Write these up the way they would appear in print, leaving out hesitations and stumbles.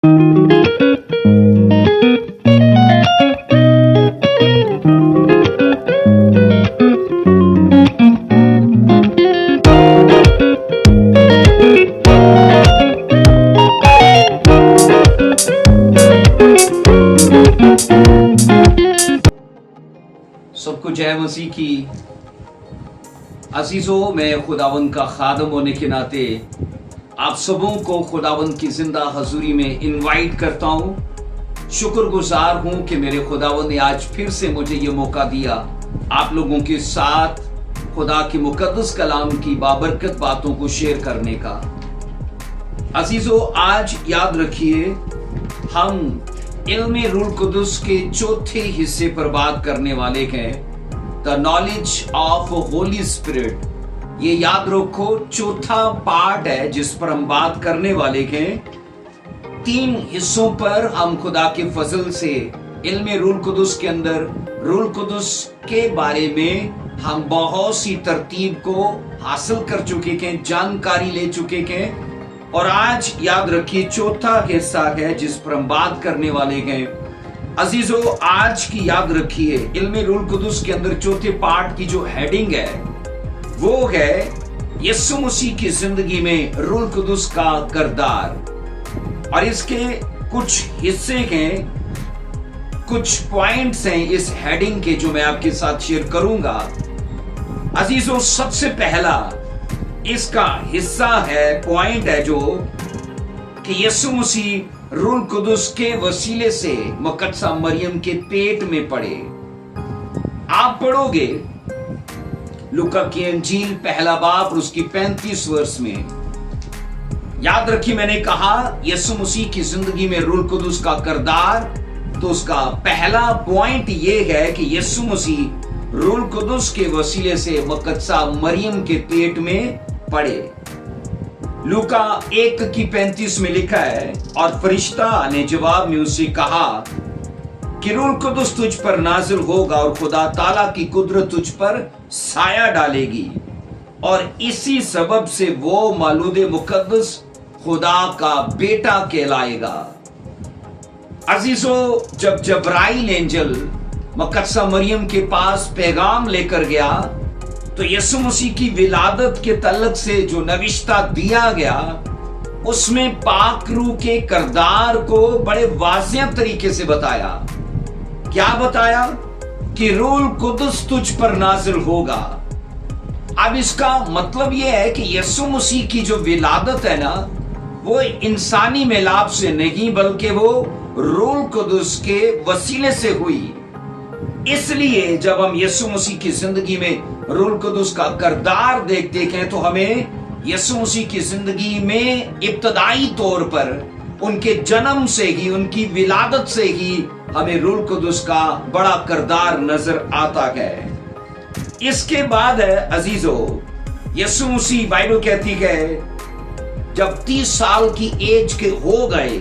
सबको जय मसीह की। अजीजों, मैं खुदावंद का खादम होने के नाते आप सबों को खुदावंद की जिंदा हजूरी में इनवाइट करता हूँ। शुक्रगुजार हूँ कि मेरे खुदावंद ने आज फिर से मुझे ये मौका दिया आप लोगों के साथ खुदा की मुकद्दस कलाम की बाबरकत बातों को शेयर करने का। अजीजों, आज याद रखिए, हम इल्मे रूह कुदुस के चौथे हिस्से पर बात करने वाले हैं, the knowledge of Holi spirit. ये याद रखो, चौथा पार्ट है जिस पर हम बात करने वाले हैं। 3 हिस्सों पर हम खुदा के फजल से इल्मे रूह कुदुस के अंदर रूह कुदुस के बारे में हम बहुत सी तरतीब को हासिल कर चुके हैं, जानकारी ले चुके हैं। और आज याद रखिए, चौथा हिस्सा है जिस पर हम बात करने वाले हैं। अजीजों, आज की याद रखिए, इल्मे रूह कुदुस के अंदर चौथे पार्ट की जो हेडिंग है वो है यीशु मसीह की जिंदगी में रूह कुदुस का किरदार। और इसके कुछ हिस्से हैं, कुछ पॉइंट्स हैं इस हेडिंग के जो मैं आपके साथ शेयर करूंगा। अजीजों, सबसे पहला इसका हिस्सा है, पॉइंट है जो कि यीशु मसीह रूह कुदुस के वसीले से मुकद्दसा मरियम के पेट में पड़े। आप पढ़ोगे लूका की अंजील पहला बाब उसकी 35 वर्ष में। याद रखिए, मैंने कहा यीशु मसीह की जिंदगी में रूह कुदुस का किरदार, तो उसका पहला पॉइंट ये है कि यीशु मसीह रूह कुदुस के वसीले से मुकद्दसा मरियम के पेट में पड़े। लूका 1:35 में लिखा है, और फरिश्ता ने जवाब में उससे कहा कि रूह कुदुस तुझ पर नाजिल होगा और खुदा ताला की कुदरत तुझ पर साया डालेगी, और इसी सबब से वो मौलूद मुकद्दस खुदा का बेटा कहलाएगा। अजीजों, जब जब्राइल एंजल मुकद्दसा मरियम के पास पैगाम लेकर गया तो यीशु मसीह की विलादत के तल्लक से जो नविश्ता दिया गया उसमें पाक रूह के किरदार को बड़े वाज़ेह तरीके से बताया। क्या बताया? कि रूह कुदुस तुझ पर नाजिल होगा। अब इसका मतलब यह है कि यीशु मसीह की जो विलादत है ना, वो इंसानी मिलाप से नहीं बल्कि वो रूह कुदुस के वसीले से हुई। इसलिए जब हम यीशु मसीह की जिंदगी में रूह कुदुस का किरदार देखते हैं तो हमें यीशु मसीह की जिंदगी में इब्तदाई तौर पर उनके जन्म से ही, उनकी विलादत से ही हमें रूह कुदुस का बड़ा किरदार नजर आता है। इसके बाद है अजीजों, यीशु मसीह, बाइबल कहती है, जब 30 साल की एज के हो गए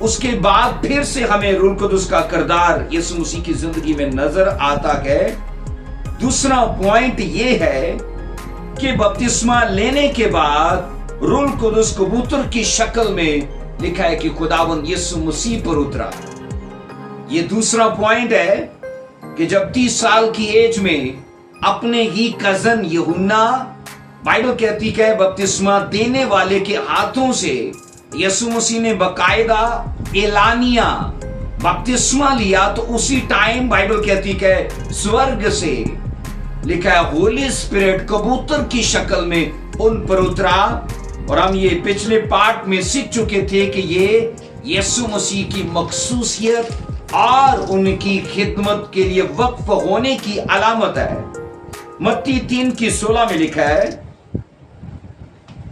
उसके बाद फिर से हमें रूह कुदुस का किरदार यीशु मसीह की जिंदगी में नजर आता है। दूसरा पॉइंट ये है कि बपतिस्मा लेने के बाद रूह कुदुस कबूतर की शक्ल में लिखा है कि खुदावंद यीशु मसीह पर उतरा। ये दूसरा पॉइंट है कि जब 30 साल की एज में अपने ही कजन यूहन्ना, बाइबल कहती है, बपतिस्मा देने वाले के हाथों से यीशु मसीह ने बकायदा एलानिया बपतिस्मा लिया, तो उसी टाइम बाइबल कहती है स्वर्ग से लिखा है होली स्पिरिट कबूतर की शक्ल में उन पर उतरा। और हम ये पिछले पार्ट में सीख चुके थे कि ये यीशु मसीह की मखसूसियत और उनकी खिदमत के लिए वक्फ होने की अलामत है। मत्ती 3:16 में लिखा है,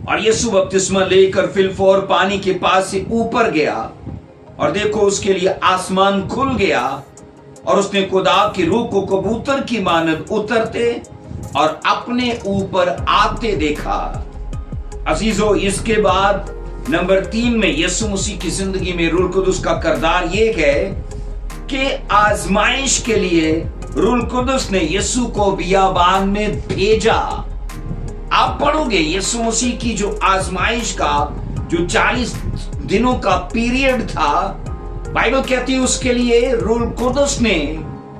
और यीशु बपतिस्मा लेकर फिलफोर पानी के पास से ऊपर गया, और देखो उसके लिए आसमान खुल गया, और उसने खुदा की रूह को कबूतर की मानद उतरते और अपने ऊपर आते देखा। अजीजों, इसके बाद नंबर 3 में यीशु मसीह की जिंदगी में रूह कुदुस का किरदार ये है कि आजमाइश के लिए रूह कुदुस ने यीशु को बियाबान में भेजा। आप पढ़ोगे यीशु मसीह की जो आजमाइश का जो 40 दिनों का पीरियड था, बाइबल कहती है उसके लिए रूह कुदस ने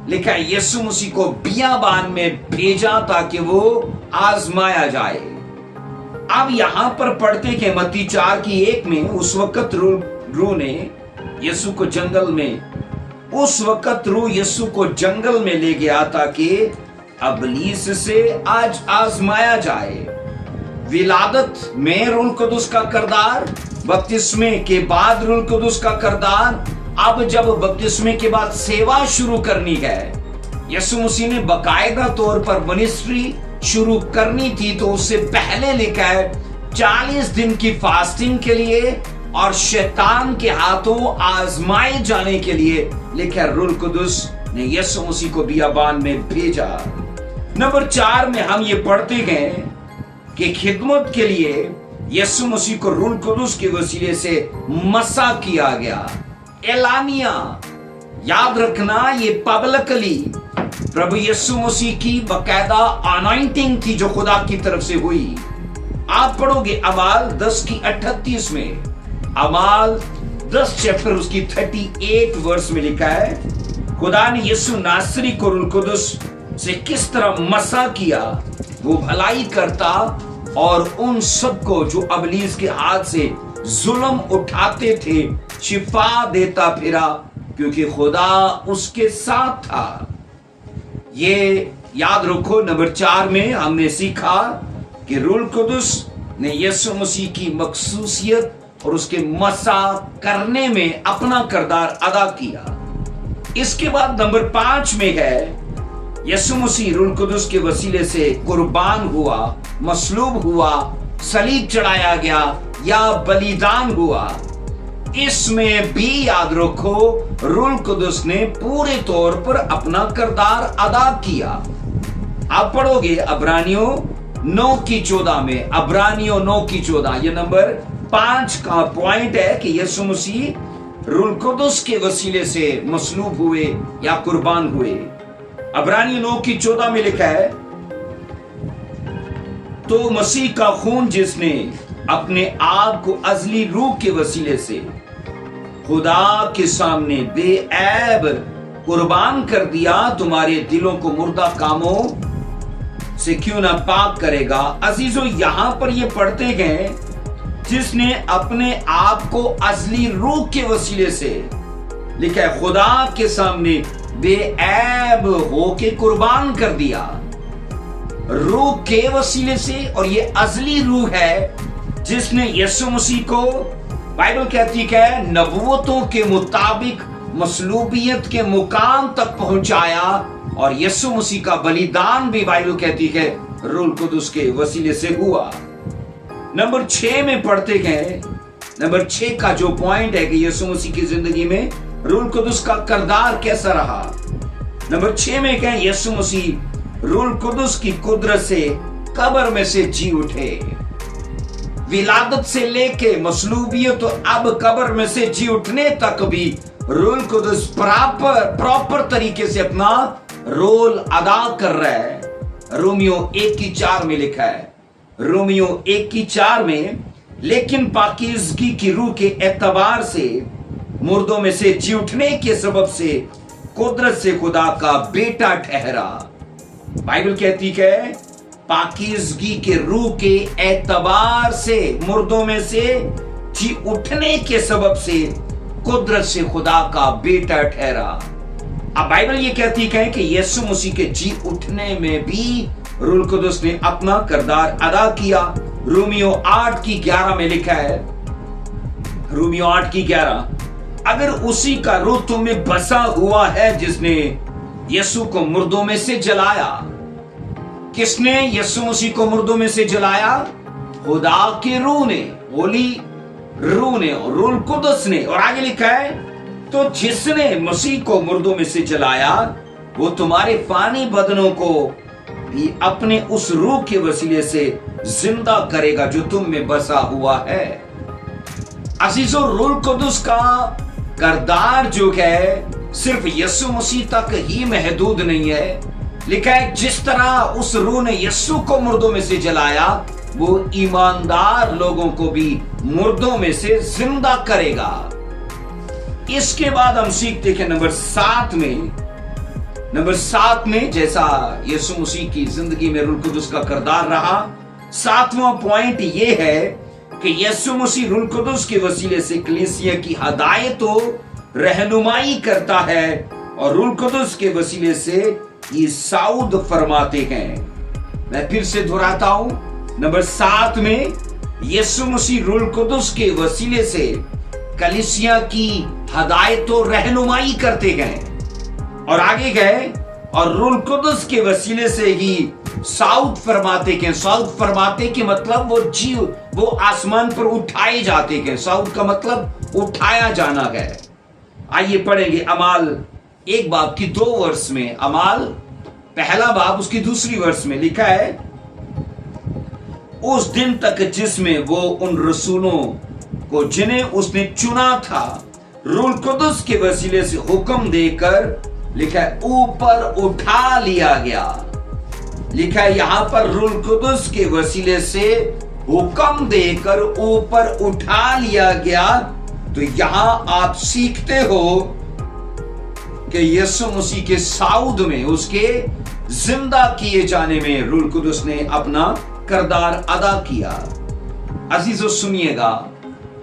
लिखा है यीशु मसीह को बियाबान में भेजा ताकि वो आजमाया जाए। अब यहां पर पढ़ते हैं मत्ती 4:1 में, उस वक्त रूह ने यीशु को जंगल में, उस वक्त रूह यीशु को जंगल में ले गया ताकि अबलीस से आज आजमाया जाए। विलादत में रूह कुदस का किरदार, बपतिस्मे के बाद रूह कुदस का किरदार। अब जब बपतिस्मे के बाद सेवा शुरू करनी है, यीशु मसीह ने बाकायदा तौर पर मिनिस्ट्री शुरू करनी थी, तो उससे पहले लिखा है 40 दिन की फास्टिंग के लिए और शैतान के हाथों आजमाए जाने के लिए लिखा है रूह कुदस ने यीशु मसीह को बियाबान में भेजा। नंबर 4 में हम ये पढ़ते हैं कि खिदमत के लिए यीशु मसीह को रूह कुदस के वसीले से मसा किया गया। एलानिया, याद रखना, ये पब्लिकली प्रभु यीशु मसीह की बकायदा अनॉइंटिंग थी जो खुदा की तरफ से हुई। आप पढ़ोगे अमाल 10:38 में, अमाल 10 चैप्टर उसकी 38 वर्स में लिखा है खुदा ने यीशु नासरी को रूह कुदस से किस तरह मसा किया, वो भलाई करता और उन सबको जो अबलीस के हाथ से जुल्म उठाते थे शिफा देता फिरा, क्योंकि खुदा उसके साथ था। ये याद रखो। नंबर 4 में हमने सीखा कि रूह कुदस ने यीशु मसीह की मखसूसियत और उसके मसा करने में अपना किरदार अदा किया। इसके बाद नंबर 5 में है यीशु मसीह रूह कुदस के वसीले से कुर्बान हुआ, मसलूब हुआ, सलीब चढ़ाया गया या बलिदान हुआ। इसमें भी याद रखो रूह कुदस ने पूरे तौर पर अपना किरदार अदा किया। आप पढ़ोगे अब्रानियों 9:14 में, अब्रानियों 9:14, ये नंबर 5 का पॉइंट है कि यीशु मसीह रूह कुदस के वसीले से मसलूब हुए या कुर्बान हुए। अब्रानियों 9:14 में लिखा है, तो मसीह का खून जिसने अपने आप को अजली रूह के वसीले से खुदा के सामने बेऐब कुर्बान कर दिया, तुम्हारे दिलों को मुर्दा कामों से क्यों ना पाक करेगा। अजीजों, यहां पर ये पढ़ते गए जिसने अपने आप को अजली रूह के वसीले से, लिखा है खुदा के सामने बेऐब होके कुर्बान कर दिया रूह के वसीले से। और ये अजली रूह है जिसने यीशु मसीह को, बाइबल कहती है, नबूवतों के मुताबिक मसलूबियत के मुकाम तक पहुंचाया। और यीशु मसीह का बलिदान भी बाइबल कहती है रूह कुदस के वसीले से हुआ। नंबर 6 में पढ़ते गए, नंबर 6 का जो पॉइंट है कि यीशु मसीह की जिंदगी में रूह कुदस का किरदार कैसा रहा। नंबर 6 में कहें यीशु मसीह रूह कुदस की कुदरत से कब्र में से जी उठे। विलादत से लेके मसलूबियत तो अब कब्र में से जी उठने तक भी रूह कुदस प्रॉपर तरीके से अपना रोल अदा कर रहा है। रोमियो 1:4 में लिखा है, रोमियो 1:4 में, लेकिन पाकीज़गी की रूह के एतबार से मुर्दों में से जी उठने के सबब से कुदरत से खुदा का बेटा ठहरा। बाइबल कहती है पाकीज़गी के रूह के एतबार से, मुर्दों में से जी उठने के सबब से कुदरत से खुदा का बेटा ठहरा। अब बाइबल ये कहती है कि यीशु मसीह के जी उठने में भी रूह कुदस ने अपना किरदार अदा किया। रोमियो 8:11 में लिखा है, रोमियो 8:11, अगर उसी का रूह तुम में बसा हुआ है जिसने यीशु को मुर्दों में से जलाया। किसने यीशु मसीह को मुर्दों में से जलाया? खुदा के रूह ने, होली रूह ने, रूह कुदस ने। और आगे लिखा है, तो जिसने मसीह को मुर्दों में से जलाया वो तुम्हारे फानी बदनों को भी अपने उस रूह के वसीले से जिंदा करेगा जो तुम में बसा हुआ है। अजीजों, रूह कुदस का किरदार जो है सिर्फ यीशु मसीह तक ही महदूद नहीं है। लिखा है जिस तरह उस रूह ने यीशु को मुर्दों में से जलाया वो ईमानदार लोगों को भी मुर्दों में से जिंदा करेगा। इसके बाद हम सीखते हैं नंबर 7 में जैसा यीशु मसीह की जिंदगी में रूह कुदुस का किरदार रहा, 7वां पॉइंट ये है कि यीशु मसीह रूह कुदुस के वसीले से कलीसिया की हदायत रहनुमाई करता है और रूह कुदुस के वसीले से ये साउद फरमाते हैं। मैं फिर से दोहराता हूं, नंबर 7 में यीशु मसीह रूह कुदुस के वसीले से कलीसिया की हदायत रहनुमाई करते गए और आगे गए और रूह कुदुस के वसीले से ही साउद फरमाते गए। साउद फरमाते के मतलब वो आसमान पर उठाए जाते गए। साउद का मतलब उठाया जाना है। आइए पढ़ेंगे अमाल 1 बाब की 2 वर्ष में। अमाल 1 बाब उसकी 2 वर्ष में लिखा है, उस दिन तक जिसमें वो उन रसूलों को जिन्हें उसने चुना था रूह कुदुस के वसीले से हुक्म देकर, लिखा है, ऊपर उठा लिया गया। लिखा है यहां पर रूह कुदुस के वसीले से हुक्म देकर ऊपर उठा लिया गया। तो यहां आप सीखते हो कि यीशु मसीह के साउद में, उसके जिंदा किए जाने में रूह कुदुस ने अपना किरदार अदा किया। अजीजों सुनिएगा,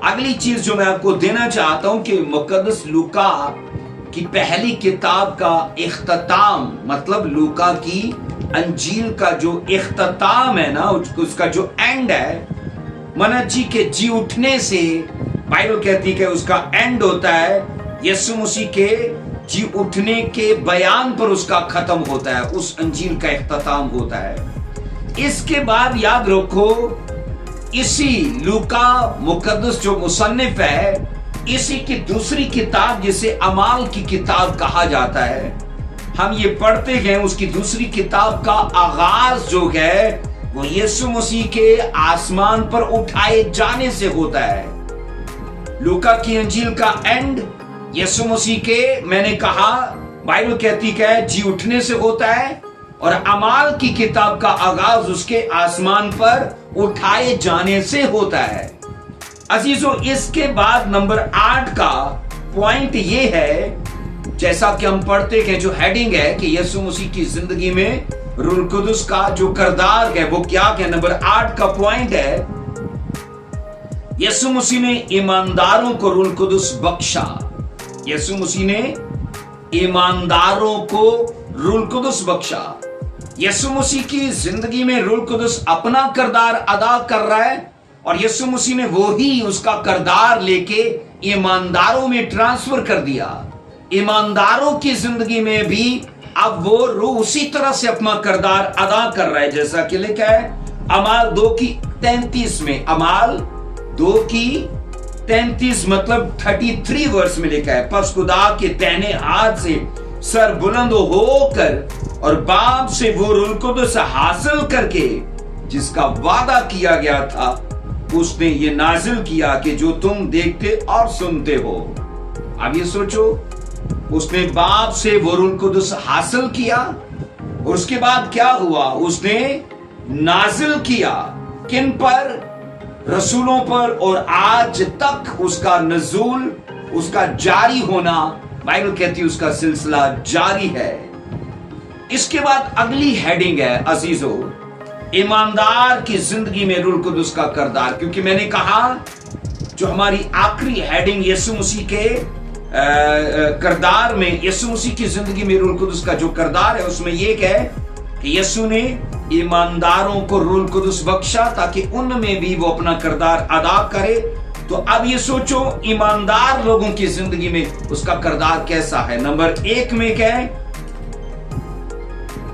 अगली चीज जो मैं आपको देना चाहता हूं कि मुकद्दस लूका की पहली किताब का इख्तिताम, मतलब लूका की अंजील का जो इख्तिताम है ना, उसका जो एंड है, मसीह जी के जी उठने से बाइबल कहती है कि उसका एंड होता है यीशु मसीह के जी उठने के बयान पर उसका खत्म होता है, उस अंजील का इख्तिताम होता है। इसके बाद याद रखो, इसी लूका मुकद्दस जो मुसन्निफ है, इसी की दूसरी किताब जिसे अमाल की किताब कहा जाता है, हम ये पढ़ते गए उसकी दूसरी किताब का आगाज जो है वो यीशु मसीह के आसमान पर उठाए जाने से होता है। लूका की अंजील का एंड यीशु मसीह के, मैंने कहा बाइबल कहती है, जी उठने से होता है और अमाल की किताब का आगाज उसके आसमान पर उठाए जाने से होता है। अजीजों, इसके बाद नंबर 8 का पॉइंट ये है, जैसा कि हम पढ़ते हैं, जो हेडिंग है कि यीशु मसीह की जिंदगी में रूह कुदुस का जो किरदार है वो क्या है। नंबर 8 का पॉइंट है, यीशु मसीह ने ईमानदारों को रूह कुदुस बख्शा। यीशु मसीह ने ईमानदारों को रूह कुदुस बख्शा। यीशु मसीह की जिंदगी में रूह कुदुस अपना किरदार अदा कर रहा है और यीशु मसीह ने वो ही उसका किरदार लेके ईमानदारों में ट्रांसफर कर दिया। ईमानदारों की जिंदगी में भी अब वो रूह उसी तरह से अपना किरदार अदा कर रहा है, जैसा कि लिखा है अमाल 2:33 में। अमाल 2:33 मतलब 33 वर्ष में लिखा है, पस खुदा के दाहिने हाथ से सर बुलंद होकर और बाप से वो रूह कुदुस हासिल करके जिसका वादा किया गया था, उसने ये नाजिल किया कि जो तुम देखते और सुनते हो। अब ये सोचो, उसने बाप से वो रूह कुदुस हासिल किया और उसके बाद क्या हुआ, उसने नाजिल किया किन पर? रसूलों पर, और आज तक उसका नज़ूल, उसका जारी होना, बाइबल कहती है उसका सिलसिला जारी है। इसके बाद अगली हेडिंग है अजीजों, ईमानदार की जिंदगी में रूह कुदुस का किरदार। क्योंकि मैंने कहा जो हमारी आखिरी हेडिंग यीशु मसीह के किरदार में, यीशु मसीह की जिंदगी में रूह कुदुस का जो किरदार है उसमें यह है कि यीशु ने ईमानदारों को रूह कुदुस बख्शा ताकि उनमें भी वो अपना किरदार अदा करे। तो अब ये सोचो, ईमानदार लोगों की जिंदगी में उसका किरदार कैसा है। नंबर 1 में क्या है?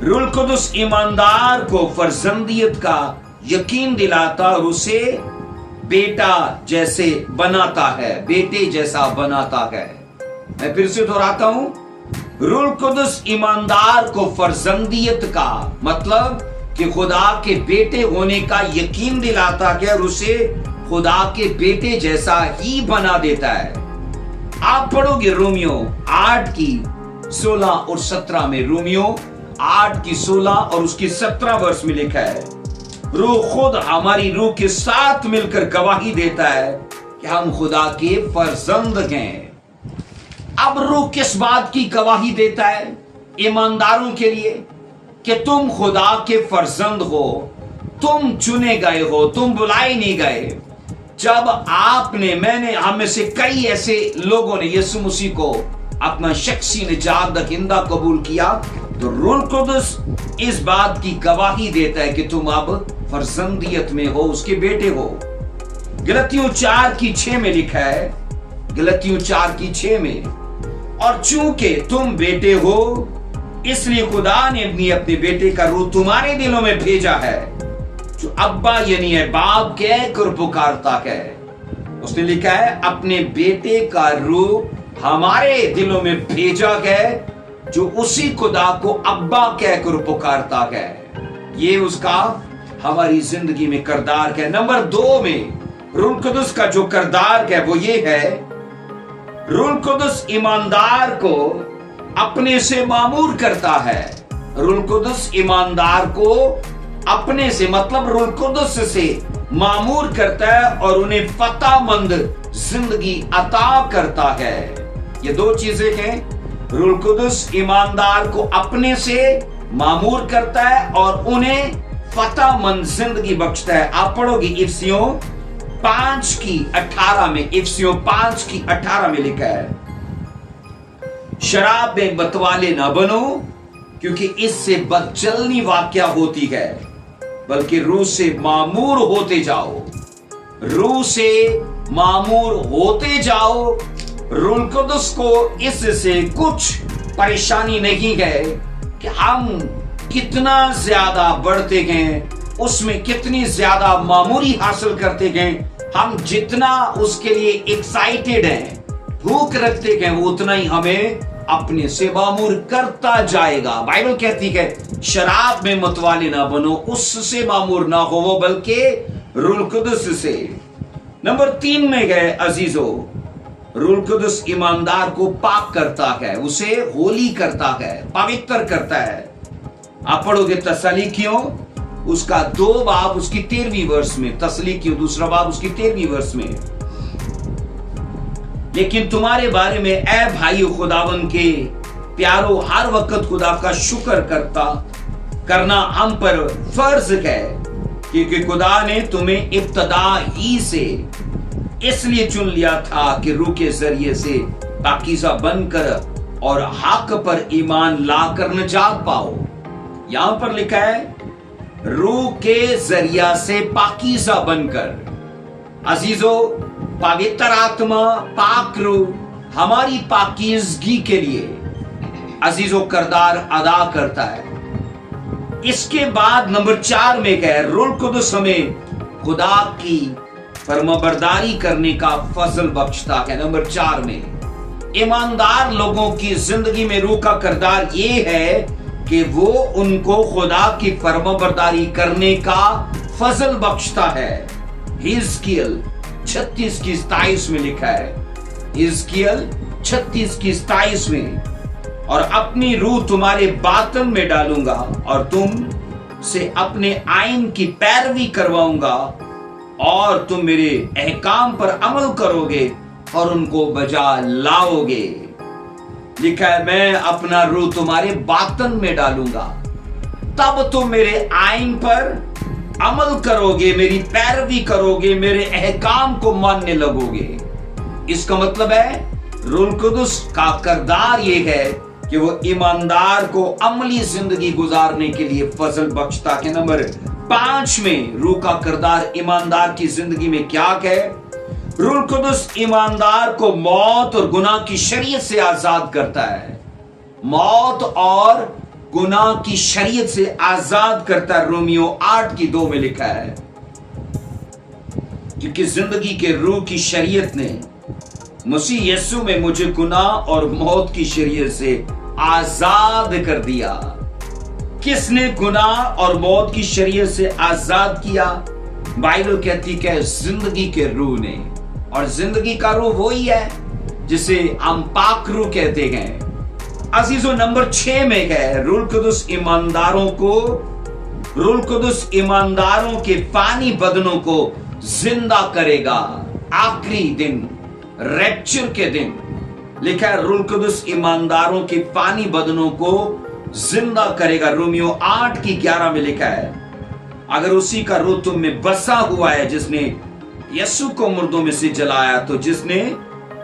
रूह कुदुस ईमानदार को फर्जंदियत का यकीन दिलाता और उसे बेटा जैसे बनाता है, बेटे जैसा बनाता है। मैं फिर से दोहराता हूं, रूह कुदुस ईमानदार को फर्जंदियत का मतलब कि खुदा के बेटे होने का यकीन दिलाता है और उसे खुदा के बेटे जैसा ही बना देता है। आप पढ़ोगे रोमियो 8:16 और 17 में, रोमियो 8:16 और उसकी 17 वर्ष में लिखा है, रूह खुद हमारी रूह के साथ मिलकर गवाही देता है कि हम खुदा के फर्जंद हैं। अब रूह किस बात की गवाही देता है ईमानदारों के लिए कि तुम खुदा के फर्जंद हो, तुम चुने गए हो, तुम बुलाए नहीं गए। जब आपने, मैंने, हम में से कई ऐसे लोगों ने यीशु मसीह को अपना शख्सी निजात दहिंदा कबूल किया, तो रूह कुदस इस बात की गवाही देता है कि तुम अब फर्जंदियत में हो, उसके बेटे हो। गलतियों 4:6 में लिखा है, गलतियों 4:6 में, और चूंकि तुम बेटे हो इसलिए खुदा ने भी अपने बेटे का रूह तुम्हारे दिलों में भेजा है, जो अब्बा यानी है बाप कहकर पुकारता है। उसने लिखा है अपने बेटे का रूह हमारे दिलों में भेजा गया, जो उसी खुदा को अब्बा कहकर पुकारता है। ये उसका हमारी जिंदगी में किरदार है। नंबर 2 में रूह कुदस का जो किरदार है वो ये है, रूह कुदस ईमानदार को अपने से मामूर करता है। रूह कुदस ईमानदार को अपने से, मतलब रूह कुदस से मामूर करता है और उन्हें फतामंद जिंदगी अता करता है। ये 2 चीजें हैं। रूह कुदस ईमानदार को अपने से मामूर करता है और उन्हें फतामंद जिंदगी बख्शता है। आप पढ़ोगे इफिसियों 5:18 में, इफिसियों 5:18 में लिखा है, शराब में मतवाले ना बनो, क्योंकि इससे बदचलनी वाकया होती है, बल्कि रूह से मामूर होते जाओ। रूह से मामूर होते जाओ। रूह कुदस को इससे कुछ परेशानी नहीं है कि हम कितना ज्यादा बढ़ते गए, उसमें कितनी ज्यादा मामूरी हासिल करते गए। हम जितना उसके लिए एक्साइटेड हैं, भूख रखते गए, उतना ही हमें अपने से मामूर करता जाएगा। बाइबल कहती है शराब में मतवाले ना बनो, उससे मामूर ना हो वो, बल्कि रूह कुदस से। नंबर 3 में गए अजीजों, रूह कुदस ईमानदार को पाक करता है, उसे होली करता है, पवित्र करता है। आप पढ़ोगे तसलीकियों उसका 2 बाब उसकी 13वीं वर्ष में, तसलीकियों 2 बाब उसकी 13वीं वर्ष में, लेकिन तुम्हारे बारे में ऐ भाइयों खुदावन के प्यारो, हर वक्त खुदा का शुक्र करना हम पर फर्ज है, क्योंकि खुदा ने तुम्हें इब्तदा ही से इसलिए चुन लिया था कि रूह के जरिए से पाकीज़ा बनकर और हक पर ईमान लाकर निजात पाओ। यहां पर लिखा है रूह के जरिया से पाकीज़ा बनकर। अजीजों, पवित्र आत्मा, पाक रूह हमारी पाकीज़गी के लिए अजीजों किरदार अदा करता है। इसके बाद नंबर 4 में क्या है, रूह कुदस हमें खुदा की फरमाबरदारी करने का फजल बख्शता है। नंबर 4 में ईमानदार लोगों की जिंदगी में रूह का किरदार ये है कि वो उनको खुदा की फरमाबरदारी करने का फजल बख्शता है। हिजकियल 36:27 में लिखा है, हिजकियल 36:27 में, और अपनी रूह तुम्हारे बातन में डालूंगा और तुम से अपने आइन की पैरवी करवाऊंगा और तुम मेरे अहकाम पर अमल करोगे और उनको बजा लाओगे। लिखा है मैं अपना रूह तुम्हारे बातन में डालूंगा, तब तुम मेरे आइन पर अमल करोगे, मेरी पैरवी करोगे, मेरे अहकाम को मानने लगोगे। इसका मतलब है रूह कुदस का किरदार ये है कि वो ईमानदार को अमली जिंदगी गुजारने के लिए फजल बख्शता है। नंबर 5 में रूह का किरदार ईमानदार की जिंदगी में क्या है, रूह कुदस ईमानदार को मौत और गुनाह की शरीयत से आजाद करता है। मौत और गुनाह की शरीयत से आजाद करता है। रोमियो 8:2 में लिखा है, क्योंकि जिंदगी के रूह की शरीयत ने मसीह यीशु में मुझे गुनाह और मौत की शरीयत से आजाद कर दिया। किसने गुनाह और मौत की शरीयत से आजाद किया? बाइबल कहती है जिंदगी के रूह ने, और जिंदगी का रूह वही है जिसे हम पाक रूह कहते हैं। अजीजों, नंबर 6 में है रूह कुदस ईमानदारों को रूल कुदस ईमानदारों के फानी बदनों को जिंदा करेगा। आखिरी दिन, रैप्चर के दिन लिखा है रूल कुदस ईमानदारों के फानी बदनों को जिंदा करेगा। रोमियो 8:11 में लिखा है, अगर उसी का रूह तुम में बसा हुआ है जिसने यीशु को मुर्दों में से जलाया, तो जिसने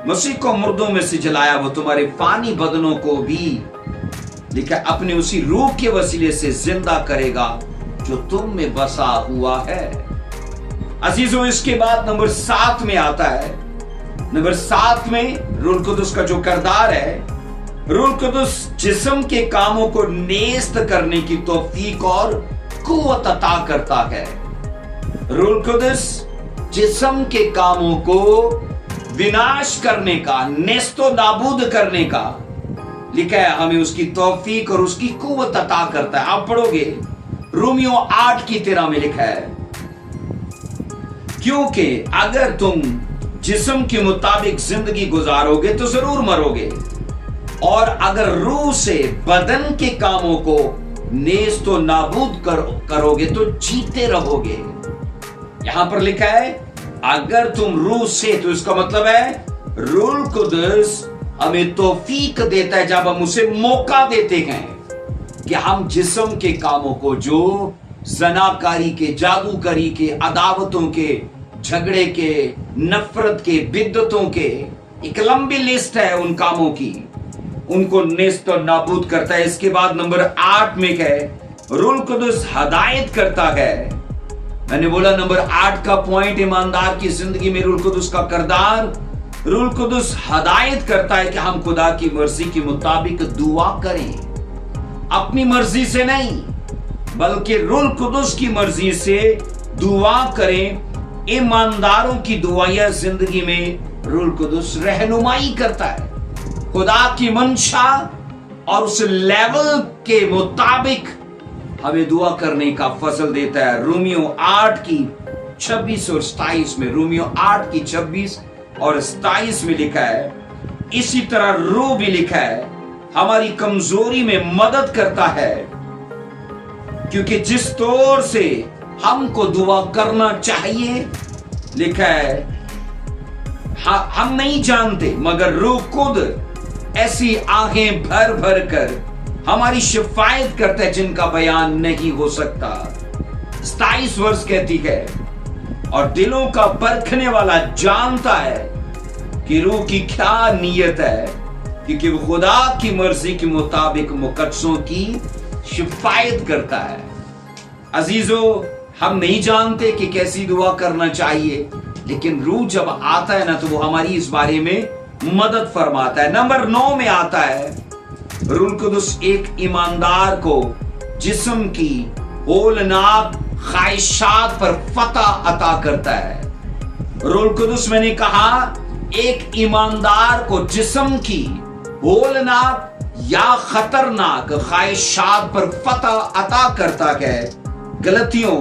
मसीह को मुर्दों में से जलाया वो तुम्हारे फानी बदनों को भी लिखा अपने उसी रूह के वसीले से जिंदा करेगा जो तुम में बसा हुआ है। अजीजों, इसके बाद नंबर 7 में आता है। नंबर 7 में रूल कुदस का जो किरदार है, रूल कुदस जिस्म के कामों को नेस्त करने की तौफीक और कुव्वत अता करता है। रूल कुदस जिस्म के कामों को विनाश करने का, नेस्तो नाबूद करने का लिखा है, हमें उसकी तौफीक और उसकी कुव्वत अता करता है। आप पढ़ोगे रोमियो 8:13 में लिखा है, क्योंकि अगर तुम जिस्म के मुताबिक जिंदगी गुजारोगे तो जरूर मरोगे, और अगर रूह से बदन के कामों को नेस्तो नाबूद करोगे तो जीते रहोगे। यहां पर लिखा है अगर तुम रूह से, तो इसका मतलब है रूल कुदस हमें तौफीक देता है जब हम उसे मौका देते हैं कि हम जिस्म के कामों को, जो ज़नाकारी के, जादूगरी के, अदावतों के, झगड़े के, नफरत के, बिद्दतों के, एक लंबी लिस्ट है उन कामों की, उनको नेस्त और नाबूद करता है। इसके बाद नंबर 8 में है रूल कुदस हदायत करता है। मैंने बोला नंबर 8 का पॉइंट, ईमानदार की जिंदगी में रूल कुदस का किरदार। रूल कुदस हदायत करता है कि हम खुदा की मर्जी के मुताबिक दुआ करें, अपनी मर्जी से नहीं बल्कि रूल कुदस की मर्जी से दुआ करें। ईमानदारों की दुआएं जिंदगी में रूल कुदस रहनुमाई करता है, खुदा की मंशा और उस लेवल के मुताबिक हमें दुआ करने का फजल देता है। रोमियो 8:26 और 27 में, रोमियो 8:26 और 27 में लिखा है, इसी तरह रूह भी लिखा है हमारी कमजोरी में मदद करता है, क्योंकि जिस तौर से हमको दुआ करना चाहिए लिखा है हम नहीं जानते, मगर रूह खुद ऐसी आंखें भर भर कर हमारी शिफायत करता है जिनका बयान नहीं हो सकता। 27 वर्ष कहती है, और दिलों का परखने वाला जानता है कि रूह की क्या नीयत है, क्योंकि वो खुदा की मर्जी के मुताबिक मुकद्दसों की शिफायत करता है। अजीजों, हम नहीं जानते कि कैसी दुआ करना चाहिए, लेकिन रूह जब आता है ना तो वो हमारी इस बारे में मदद फरमाता है। नंबर 9 में आता है रूल कुदस एक ईमानदार को जिस्म की होलनाक ख्वाहिशात पर फतह अता करता है। रूल कुदस, मैंने कहा, एक ईमानदार को जिस्म की होलनाक या खतरनाक ख्वाहिशात पर फतह अता करता है। गलतियों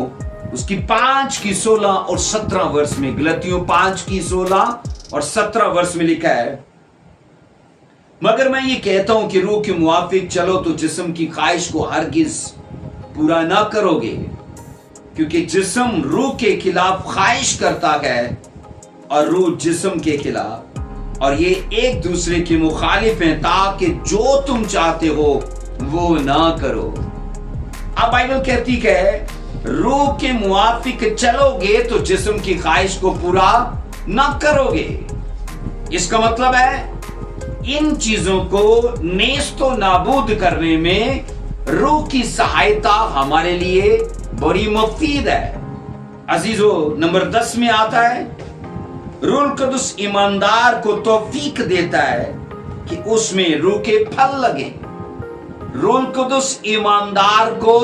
उसकी 5:16 और 17 वर्ष में, गलतियों 5:16 और 17 वर्ष में लिखा है, मगर मैं ये कहता हूं कि रूह के मुआफिक चलो तो जिस्म की ख्वाहिश को हरगिज पूरा ना करोगे, क्योंकि जिस्म रूह के खिलाफ ख्वाहिश करता है और रूह जिस्म के खिलाफ, और ये एक दूसरे के मुखालिफ हैं, ताकि जो तुम चाहते हो वो ना करो। अब बाइबल कहती है रूह के मुआफिक चलोगे तो जिस्म की ख्वाहिश को पूरा ना करोगे। इसका मतलब है इन चीजों को नेस्तो नाबूद करने में रूह की सहायता हमारे लिए बड़ी मुफीद है। अजीजों, नंबर 10 में आता है रूल कुदस ईमानदार को तौफीक देता है कि उसमें रूह के फल लगे। रूल कुदस ईमानदार को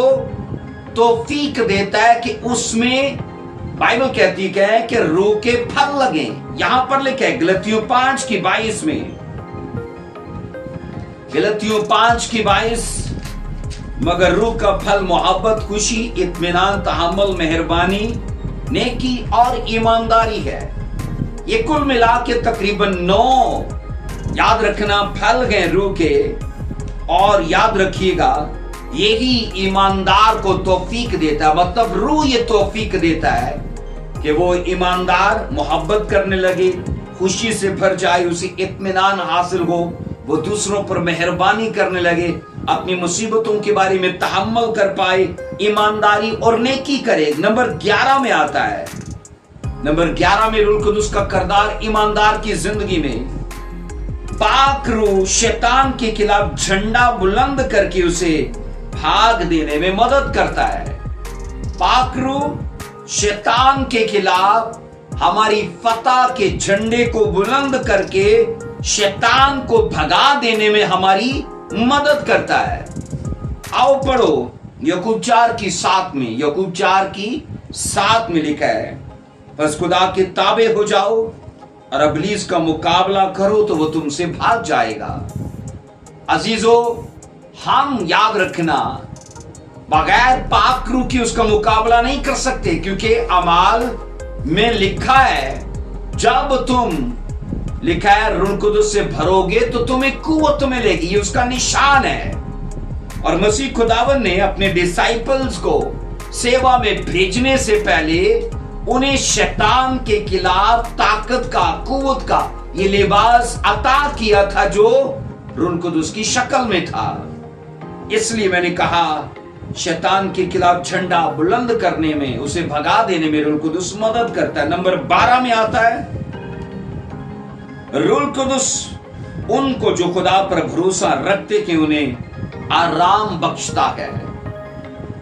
तौफीक देता है कि उसमें, बाइबल कहती है कि रूह के फल लगे। यहां पर लिखा है गलतियों 5:22 में, गलतियों 5:22, मगर रूह का फल मोहब्बत, खुशी, इत्मीनान, तहम्मुल, मेहरबानी, नेकी और ईमानदारी है। ये कुल मिला के तकरीबन 9 याद रखना फल गए रूह के। और याद रखिएगा यही ईमानदार को तौफीक देता है, मतलब रूह ये तौफीक देता है कि वो ईमानदार मोहब्बत करने लगे, खुशी से भर जाए, उसे इत्मीनान हासिल हो, वो दूसरों पर मेहरबानी करने लगे, अपनी मुसीबतों के बारे में तहम्मुल कर पाए, ईमानदारी और नेकी करे। नंबर 11 में आता है, नंबर 11 में रूह कुदुस का किरदार ईमानदार की जिंदगी में पाक रूह शैतान के खिलाफ झंडा बुलंद करके उसे भाग देने में मदद करता है। पाक रूह शैतान के खिलाफ हमारी फतह के झंडे को बुलंद करके शैतान को भगा देने में हमारी मदद करता है। आओ पढ़ो याकूब 4:7 में, याकूब 4:7 में लिखा है, बस खुदा के ताबे हो जाओ और इब्लीस का मुकाबला करो तो वो तुमसे भाग जाएगा। अजीजों, हम याद रखना बगैर पाक रूह के उसका मुकाबला नहीं कर सकते, क्योंकि अमाल में लिखा है जब तुम लिखा है रूह कुदुस से भरोगे तो तुम्हें कुव्वत मिलेगी, ये उसका निशान है। और मसीह खुदावन ने अपने डिसाइपल्स को सेवा में भेजने से पहले उन्हें शैतान के खिलाफ ताकत का, कुव्वत का ये लिबास अता किया था जो रूह कुदुस की शक्ल में था। इसलिए मैंने कहा शैतान के खिलाफ झंडा बुलंद करने में, उसे भगा देने में रूह कुदुस मदद करता है। नंबर 12 में आता है, रूह कुदुस उनको जो खुदा पर भरोसा रखते कि उन्हें आराम बख्शता है।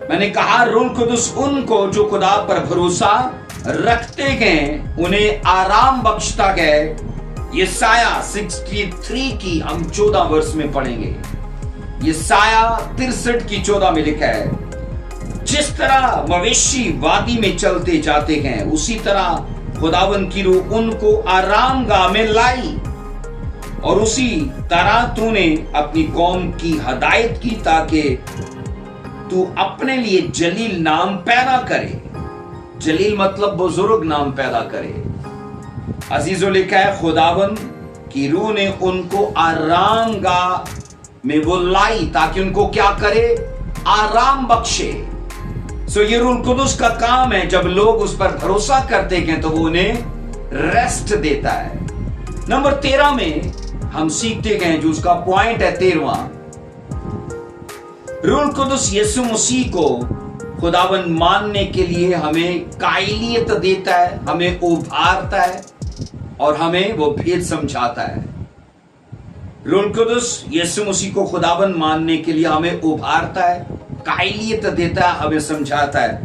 मैंने कहा रूह कुदुस उनको जो खुदा पर भरोसा रखते हैं उन्हें आराम बख्शता है। यशाया 63 की हम 14 वर्ष में पढ़ेंगे। यशाया 63 की 14 में लिखा है, जिस तरह मवेशी वादी में चलते जाते हैं उसी तरह खुदावन की रूह उनको आरामगाह में लाई, और उसी तरह तूने अपनी कौम की हदायत की ताकि तू अपने लिए जलील नाम पैदा करे। जलील मतलब बुजुर्ग नाम पैदा करे। अजीजों, लिखा है खुदावन की रूह ने उनको आरामगाह में वो लाई ताकि उनको क्या करे, आराम बख्शे। सो ये रूह कुदुस का काम है, जब लोग उस पर भरोसा करते हैं तो वो उन्हें रेस्ट देता है। नंबर 13 में हम सीखते हैं जो उसका पॉइंट है 13वां, रूह कुदुस यीशु मसीह को खुदावन मानने के लिए हमें कायलियत देता है, हमें उभारता है और हमें वो भेद समझाता है। रूह कुदुस यीशु मसीह को खुदावन मानने के लिए हमें उभारता है, कायलियत देता है, हमें समझाता है।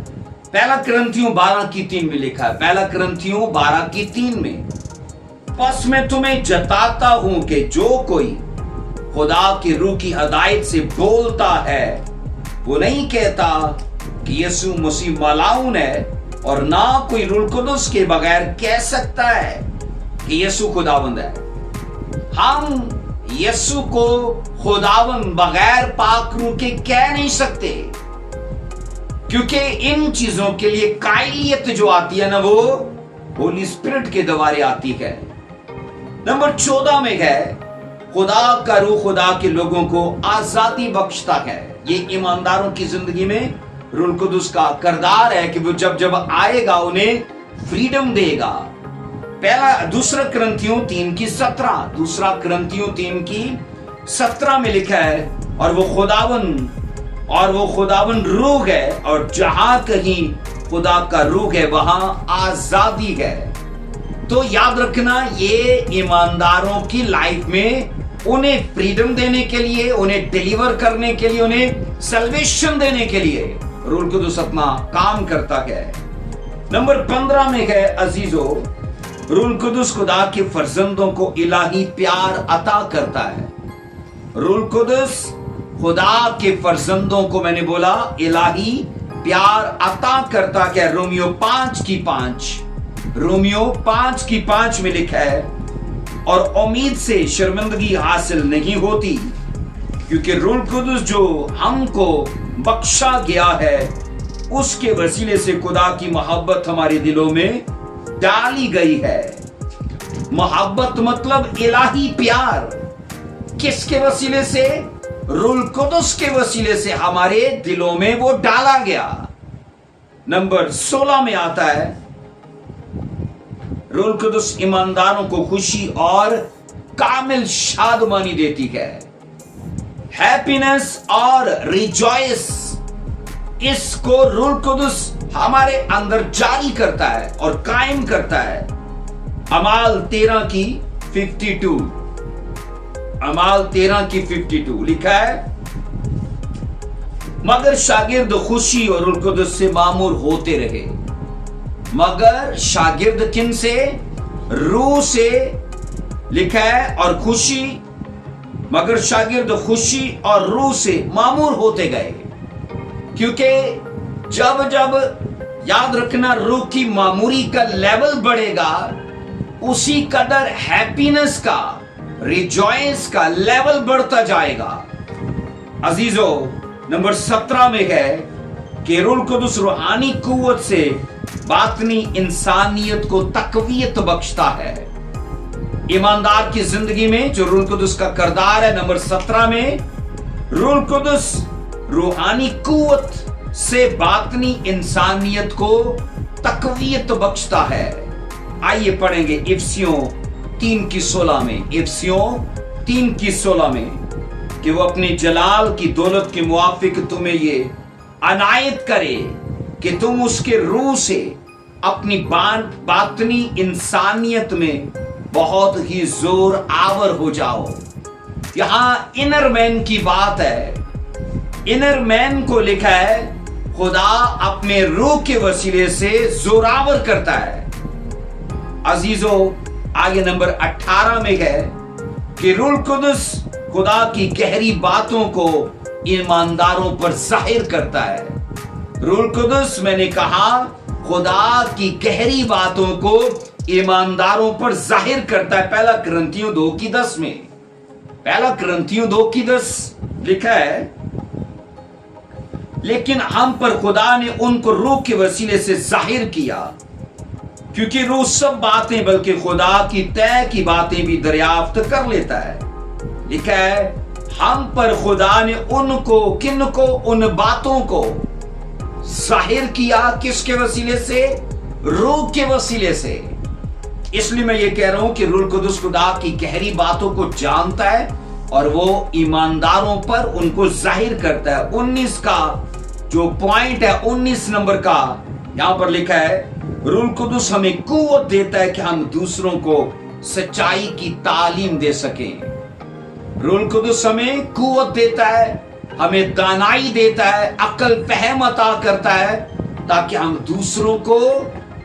पहला कुरिन्थियों 12:3 में लिखा है, पहला कुरिन्थियों 12:3 में, बस मैं तुम्हें जताता हूं कि जो कोई खुदा की रूह की हदायत से बोलता है वो नहीं कहता कि यीशु मसीह मलाउन है, और ना कोई रूह कुदुस के बगैर कह सकता है कि यीशु खुदावंद है। हम यीशु को खुदावंद बगैर पाक रूह के कह नहीं सकते, क्योंकि इन चीजों के लिए कायलियत जो आती है ना वो होली स्पिरिट के द्वारा आती है। नंबर 14 में है, खुदा का रूह खुदा के लोगों को आजादी बख्शता है। ये ईमानदारों की जिंदगी में रूह कुदुस का किरदार है कि वो जब जब आएगा उन्हें फ्रीडम देगा। दूसरा कुरिन्थियों 3:17, दूसरा कुरिन्थियों 3:17 में लिखा है, और वो खुदावन रूह है, और जहां कहीं खुदा का रूह है वहां आजादी है। तो याद रखना, ये ईमानदारों की लाइफ में उन्हें फ्रीडम देने के लिए, उन्हें डिलीवर करने के लिए, उन्हें सल्वेशन देने के लिए रूह कुदुस अपना काम करता है। नंबर 15 में है, अजीजों, रूह कुदुस खुदा के फर्जंदों को इलाही प्यार अता करता है। रूह कुदुस खुदा के फर्जंदों को, मैंने बोला, इलाही प्यार अता करता है। रोमियो 5:5 में लिखा है, और उम्मीद से शर्मिंदगी हासिल नहीं होती, क्योंकि रूह कुदुस जो हमको बख्शा गया है उसके वसीले से खुदा की मोहब्बत हमारे दिलों में डाली गई है। मोहब्बत मतलब इलाही प्यार। किसके वसीले से? रूल कुदस के वसीले से हमारे दिलों में वो डाला गया। नंबर 16 में आता है, रूल कुदस ईमानदारों को खुशी और कामिल शादमानी देती है। हैप्पीनेस और रिजॉयस, इसको रूल कुदस हमारे अंदर जारी करता है और कायम करता है। अमाल 13 की 52, अमाल 13 की 52 लिखा है, मगर शागिर्द खुशी और रूल कुदस से मामूर होते रहे। मगर शागिर्द किन से? रूह से लिखा है, और खुशी, मगर शागिर्द खुशी और रूह से मामूर होते गए। क्योंकि जब जब याद रखना, रूह की मामूरी का लेवल बढ़ेगा, उसी कदर हैप्पीनेस का, रिजॉयस का लेवल बढ़ता जाएगा। अजीजों, नंबर 17 में है कि रूह कुदस रूहानी कुव्वत से बातनी इंसानियत को तकवीयत बख्शता है। ईमानदार की जिंदगी में जो रूह कुदस का किरदार है, नंबर 17 में, रूह कुदस रूहानी कुव्वत से बातनी इंसानियत को तकवीयत बख्शता है। आइए पढ़ेंगे इफिसियों 3 की 16 में, इफिसियों 3 की 16 में, कि वो अपनी जलाल की दौलत के मुआफिक तुम्हें ये अनायत करे कि तुम उसके रूह से अपनी बातनी इंसानियत में बहुत ही जोर आवर हो जाओ। यहां इनर मैन की बात है। इनर मैन को लिखा है, खुदा अपने रूह के वसीले से जोरावर करता है। अजीजों, आगे नंबर 18 में है कि रूह कुदस खुदा की गहरी बातों को ईमानदारों पर जाहिर करता है। रूह कुदस, मैंने कहा, खुदा की गहरी बातों को ईमानदारों पर जाहिर करता है। पहला कुरिन्थियों 2 की 10 में, पहला कुरिन्थियों 2 की 10 लिखा है, लेकिन हम पर खुदा ने उनको रूह के वसीले से जाहिर किया, क्योंकि रूह सब बातें बल्कि खुदा की तय की बातें भी दरियाफ्त कर लेता है। लिखा है, हम पर खुदा ने उनको, किनको? उन बातों को जाहिर किया। किसके वसीले से? रूह के वसीले से। इसलिए मैं ये कह रहा हूं कि रूह कुदस खुदा की गहरी बातों को जानता है और वो ईमानदारों पर उनको जाहिर करता है। 19 का जो पॉइंट है, 19 नंबर का, यहां पर लिखा है, रूह कुदस हमें कुव्वत देता है कि हम दूसरों को सच्चाई की तालीम दे सकें। रूह कुदस हमें कुव्वत देता है, हमें दानाई देता है, अक्ल फहम अता करता है, ताकि हम दूसरों को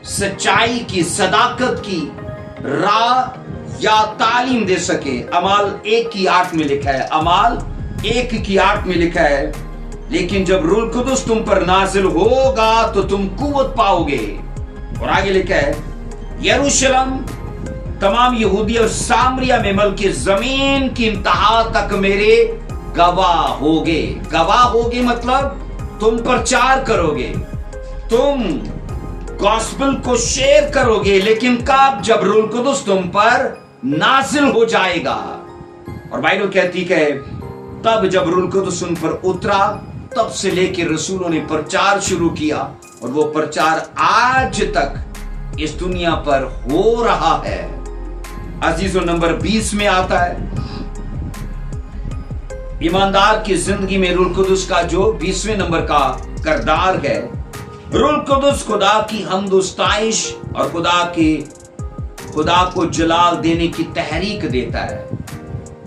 सच्चाई की, सदाकत की राह या तालीम दे सके। अमाल 1 की 8 में लिखा है, अमाल 1 की 8 में लिखा है, लेकिन जब रूह कुदस तुम पर नाजिल होगा तो तुम कुव्वत पाओगे। और आगे लिखा है, यरूशलेम, तमाम यहूदी और सामरिया में, बल्कि जमीन की इंतहा तक मेरे गवाह होगे। गवाह होगे मतलब तुम प्रचार करोगे, तुम गॉस्पेल को शेयर करोगे, लेकिन कब? जब रूह कुदस तुम पर नाजिल हो जाएगा। और बाइबल कहती है, तब जब रूह कुदस उन पर उतरा, तब से लेकर रसूलों ने प्रचार शुरू किया, और वो प्रचार आज तक इस दुनिया पर हो रहा है। अजीजों, नंबर 20 में आता है, ईमानदार की जिंदगी में रूह कुदस का जो 20वें नंबर का किरदार है, रूह कुदस खुदा की हम्द व स्ताइश और खुदा को जलाल देने की तहरीक देता है।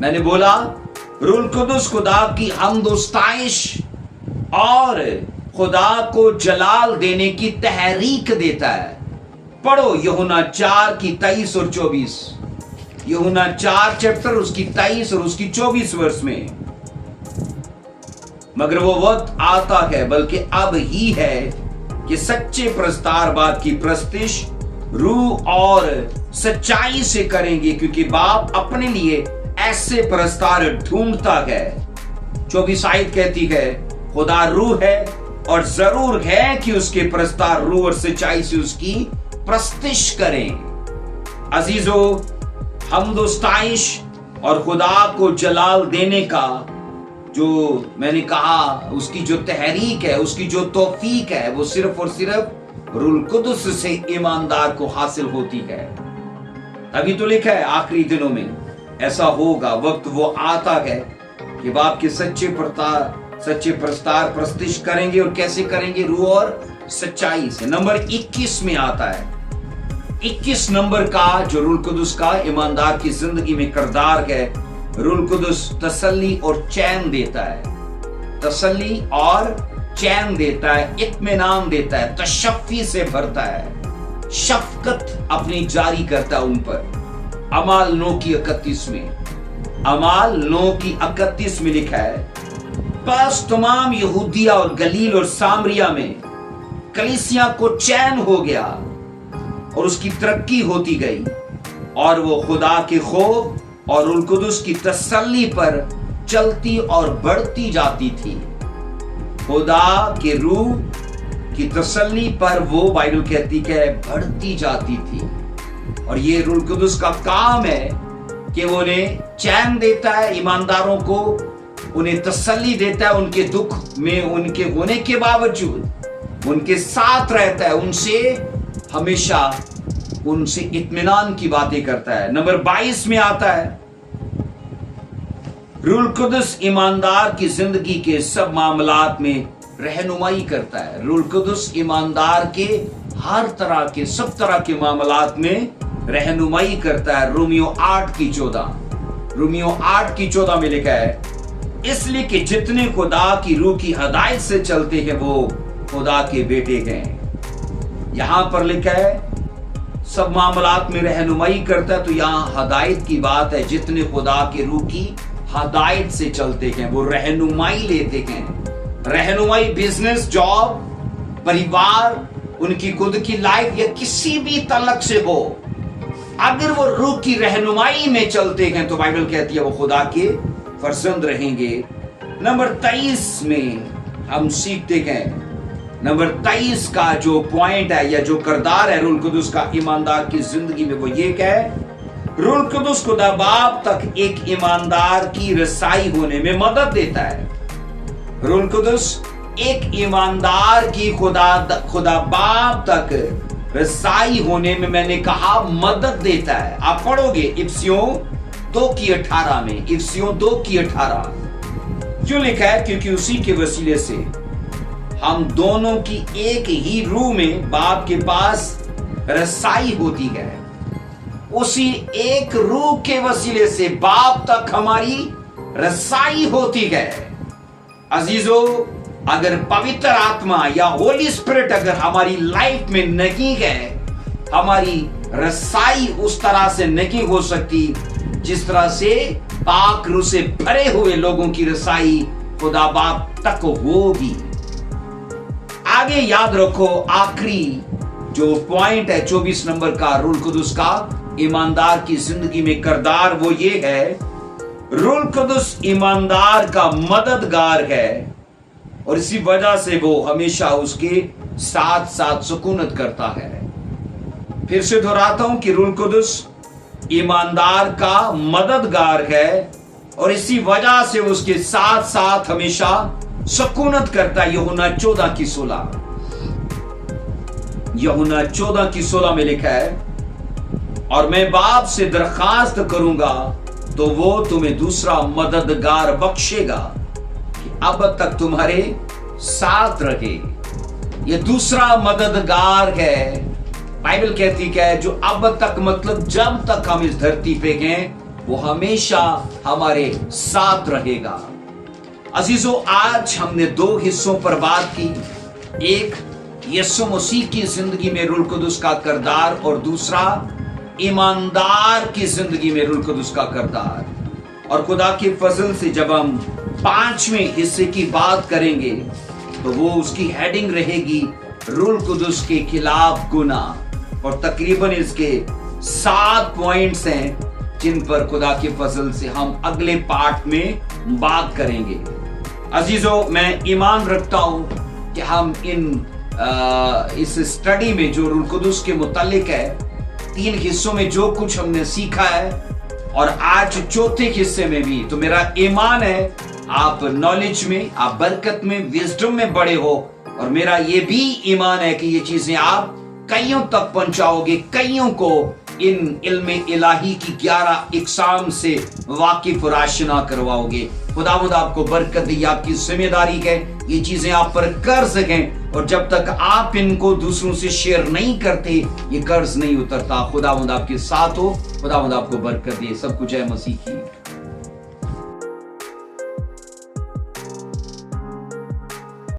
मैंने बोला, रूह कुदस खुदा की हम्द व स्ताइश और खुदा को जलाल देने की तहरीक देता है। पढ़ो यूहन्ना 4 की 23 और 24, यूहन्ना 4 चैप्टर उसकी 23 और उसकी 24 वर्ष में, मगर वो वक्त आता है, बल्कि अब ही है, कि सच्चे प्रस्तारवाद की प्रस्तिश रूह और सच्चाई से करेंगे, क्योंकि बाप अपने लिए ऐसे प्रस्तार ढूंढता है। 24 आयत कहती है, खुदा रूह है और जरूर है कि उसके प्रस्तार रूह और सच्चाई से उसकी प्रस्तिश करें। अजीजों, हम्द व स्ताइश और खुदा को जलाल देने का जो मैंने कहा उसकी जो तहरीक है, उसकी जो तौफीक है, वो सिर्फ और सिर्फ रूह कुदस से ईमानदार को हासिल होती है। तभी तो लिखा है आखिरी दिनों में ऐसा होगा, वक्त वो आता है कि बाप के सच्चे प्रस्तार प्रस्तिश करेंगे। और कैसे करेंगे? रूह और सच्चाई से। नंबर 21 में आता है, 21 नंबर का जो रूह कुदस का ईमानदार की जिंदगी में किरदार है, रूह कुदस तसल्ली और चैन देता है, तसल्ली और चैन देता है, इत्मीनान देता है, तशफ़ी से भरता है, शफकत अपनी जारी करता है उन पर। अमाल 9 की 31 में, अमाल 9 की 31 में लिखा है, बस तमाम यहूदिया और गलील और सामरिया में कलीसिया को चैन हो गया और उसकी तरक्की होती गई, और वो खुदा के खौफ और रूह कुदस की तसल्ली पर चलती और बढ़ती जाती थी। खुदा के रूह की तसल्ली पर वो, बाइबल कहती है, बढ़ती जाती थी। और ये रूह कुदस का काम है कि वो उन्हें चैन देता है, ईमानदारों को उन्हें तसल्ली देता है, उनके दुख में उनके होने के बावजूद उनके साथ रहता है, उनसे हमेशा उनसे इत्मीनान की बातें करता है। नंबर 22 में आता है, रूह कुदस ईमानदार की जिंदगी के सब मामलात में रहनुमाई करता है। रूह कुदस ईमानदार के हर तरह के, सब तरह के मामलात में रहनुमाई करता है। रोमियो 8 की 14 में लिखा है, इसलिए कि जितने खुदा की रूह की हदायत से चलते हैं वो खुदा के बेटे हैं। यहां पर लिखा है सब मामलात में रहनुमाई करता है, तो यहां हदायत की बात है। जितने खुदा के रूह की हदायत से चलते हैं वो रहनुमाई लेते हैं। रहनुमाई बिजनेस, जॉब, परिवार, उनकी खुद की लाइफ या किसी भी तलक से हो, अगर वो रूह की रहनुमाई में चलते हैं तो बाइबल कहती है वो खुदा के फर्जंद रहेंगे। नंबर 23 में हम सीखते हैं, नंबर 23 का जो पॉइंट है या जो किरदार है रूह कुदस का ईमानदार की जिंदगी में, वो ये क्या है? रूह कुदस खुदा बाप तक एक ईमानदार की रसाई होने में मदद देता है। रूह कुदस एक ईमानदार की खुदा बाप तक रसाई होने में, मैंने कहा, मदद देता है। आप पढ़ोगे इफिसियों 2 की 18 में, इफिसियों 2 की 18 क्यों लिखा है? क्योंकि उसी के वसीले से हम दोनों की एक ही रूह में बाप के पास रसाई होती है। उसी एक रूह के वसीले से बाप तक हमारी रसाई होती है। अजीजों, अगर पवित्र आत्मा या होली स्पिरिट अगर हमारी लाइफ में नहीं है, हमारी रसाई उस तरह से नहीं हो सकती जिस तरह से पाक रूह से भरे हुए लोगों की रसाई खुदा बाप तक होगी। आगे याद रखो, आखिरी जो पॉइंट है 24 नंबर का रूह कुदस का ईमानदार की जिंदगी में किरदार, वो ये है, रूह कुदस ईमानदार का मददगार है और इसी वजह से वो हमेशा उसके साथ साथ सुकूनत करता है। फिर से दोहराता हूं कि रूह कुदस ईमानदार का मददगार है और इसी वजह से उसके साथ साथ हमेशा सुकूनत करता है। यूहन्ना 14 की 16 में लिखा है, और मैं बाप से दरखास्त करूंगा तो वो तुम्हें दूसरा मददगार बख्शेगा कि अब तक तुम्हारे साथ रहे। ये दूसरा मददगार है। बाइबल कहती है जो अब तक मतलब जब तक हम इस धरती पे हैं वो हमेशा हमारे साथ रहेगा। अजीजों, आज हमने 2 हिस्सों पर बात की। एक, यीशु मसीह की जिंदगी में रूह कुदस का किरदार, और दूसरा, ईमानदार की जिंदगी में रूह कुदस का किरदार। और खुदा के फजल से जब हम 5वें हिस्से की बात करेंगे तो वो उसकी हेडिंग रहेगी रूह कुदस के खिलाफ गुनाह, और तकरीबन इसके 7 पॉइंट्स हैं जिन पर खुदा के फजल से हम अगले पार्ट में बात करेंगे। अजीजों, मैं ईमान रखता हूं कि हम इस स्टडी में जो रूह कुदस के मुतालिक है 3 हिस्सों में जो कुछ हमने सीखा है, और आज 4थे हिस्से में भी, तो मेरा ईमान है آپ نالج میں, آپ برکت میں, وزڈم میں بڑے ہو, اور میرا یہ بھی ایمان ہے کہ یہ چیزیں آپ کئیوں تک پہنچاؤ گے, کئیوں کو ان علم الہی کی 11 اقسام سے واقف اور آشنا کرواؤ گے. خداوند آپ کو برکت دے. آپ کی ذمہ داری ہے یہ چیزیں آپ پر کر سکیں, اور جب تک آپ ان کو دوسروں سے شیئر نہیں کرتے یہ قرض نہیں اترتا. خداوند آپ کے ساتھ ہو, خداوند آپ کو برکت دے. سب کچھ ہے مسیح کی